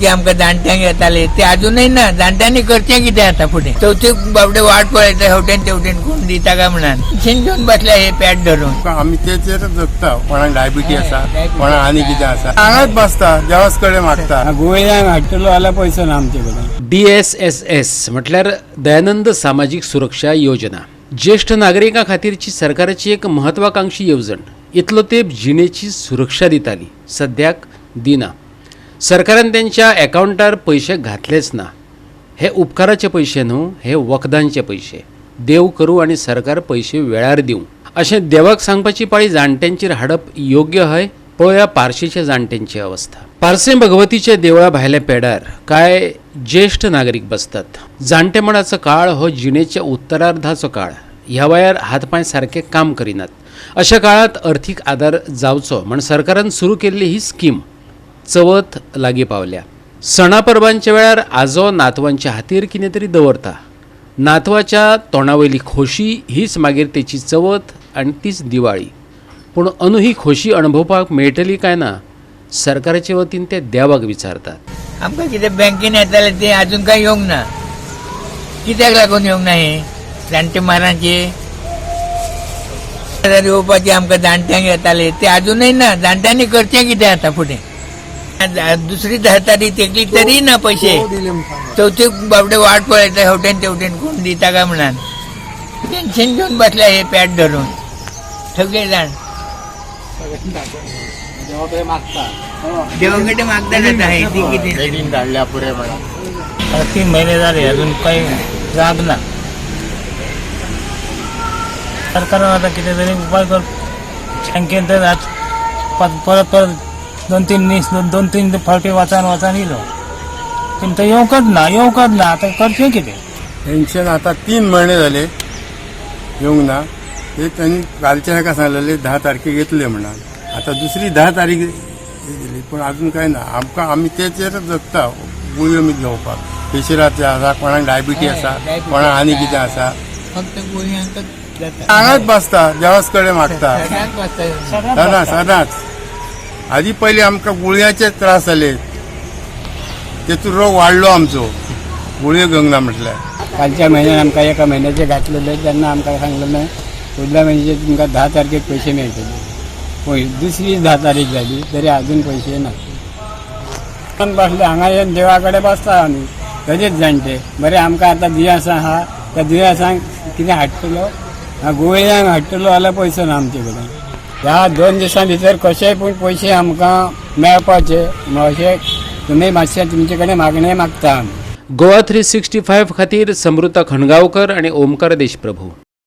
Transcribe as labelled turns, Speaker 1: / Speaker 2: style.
Speaker 1: की आमकां जाणट्यांक येताले ते अजूनही ना जाणट्यांनी करचें कितें आता फुडें चवथी बाबडे वाट पळयता हेवटेन तेवटेन कोण दिता काय म्हणून पेन्शन घेवन बसल्या हे पॅट धरून
Speaker 2: आम्ही तेचेर जगता कोणाक डायबिटीस आसा कोणाक आनी कितें आसा हांगाच बसता देवास कडेन मागता
Speaker 3: गोंयांक हाडटलो जाल्यार पयसो ना आमचे कडेन।
Speaker 4: DSSS म्हटल्यार दयानंद सामाजिक सुरक्षा योजना ज्येष्ठ नागरिकां खातीरची सरकाराची एक महत्वाकांक्षी येवजण। इतलो तेंप जिणेची सुरक्षा दिताली, सद्याक दिना। सरकारान त्यांच्या अकाउंटार पैसे घातलेच ना। हे उपकाराचे पैसे न्हू, हे वखदांचे पैसे। देव करूं आनी सरकार पैसे वेळार दिवं अशें देवाक सांगपाची पाळी जाणट्यांचेर हाडप योग्य हय। पळोवया पारशेच्या जाणट्यांची अवस्था। पारसे भगवतीचे देवळा भायल्या पेडार काय ज्येष्ठ नागरिक बसतात। जाणटेपणाचो काळ हो जिणेच्या उत्तरार्धाचो काळ। ह्या वयार हातपाय सारके काम करिनात। अशा काळात अर्थीक आदार जावचो म्हण सरकारान सुरू केल्ली ही स्कीम चवथ लागीं पावल्या। सणा परबांच्या वेळार आजो नातवांच्या हातीर कितें तरी दवरता। नातवाच्या तोंडावयली खोशी हीच मागीर तेची चवथ आनी तीच दिवाळी। पूण अंदू ही खोशी अणभवपाक मेळटली काय ना, सरकाराचे वतीन ते देवाक विचारतात।
Speaker 1: आमकां कितें बँकेन येताले ते अजून काय येवंक ना। कित्याक लागून येवंक ना हे जाणटे म्हारांचे येवपाचे आमकां जाणट्यांक येताले ते अजूनही ना जाणट्यांनी करचें कितें आता फुडें दुसरी 10 तारीख तेकली तरी ना पैसे चवथी बाबडे वाट पळयता हेवटेन तेवटेन कोण दिता काय म्हणून पेन्शन घेवन बसल्या हे पॅट धरून सगळे जाण देवा कडेन मागता जाता हे ती कितें
Speaker 2: बेगीन धाडल्या पुरे म्हणून
Speaker 3: 3 महिने झाले अजून काही जाग ना। सरकारान आता कितें तरी उपाय कर बँकेन तर आज परत 2-3 फावटी वाचान येयलो पूण तो येवंकच ना आता करचें कितें।
Speaker 2: पेन्शन आता 3 महिने झाले येवंक ना। ते त्यांनी कालच्या हेका सांगलेले 10 तारखेक येतले म्हणून आता दुसरी 10 तारीख दिली पण अजून काय ना। आम्ही तेचेर जगता गुळयो मी घेवपाक प्रेशराचे आसा कोणाक डायबिटीस आसा कोणाक आनी कितें आसा
Speaker 1: फक्त गोंयांकच जाता
Speaker 2: हांगाच बसता देवास कडेन मागता सदांच। आधी पयलीं आमकां गुळयाचे त्रास जाले तेतून रोग वाडलो आमचो गुळयो घेवंक ना म्हटल्यार।
Speaker 3: कालच्या म्हयन्यान आमकां एका म्हयन्याचे घातलेले तेन्ना आमकां सांगलेलें फुडल्या म्हयन्याचे तुमकां 10 तारखेक पैसे मेळटले। पळय दुसरी 10 तारीख जाली तरी अजून पैसे ना। पण बसले हांगा येवन देवा कडेन बसता आमी तशेंच जाणटे बरें आमकां आतां दुयेंस आहा त्या दुयेंसांक कितें हाडटलो गोंयांक हाडटलो जाल्यार पयसो ना आमचे कडेन। ह्या 2 दिसां भितर कशेंय पूण पयशे आमकां मेळपाचे अशें तुमी मातशें तुमचे कडेन मागणें मागता आमी।
Speaker 4: गोवा 365 खातीर समृता खणगांवकर आनी ओमकार देशप्रभू।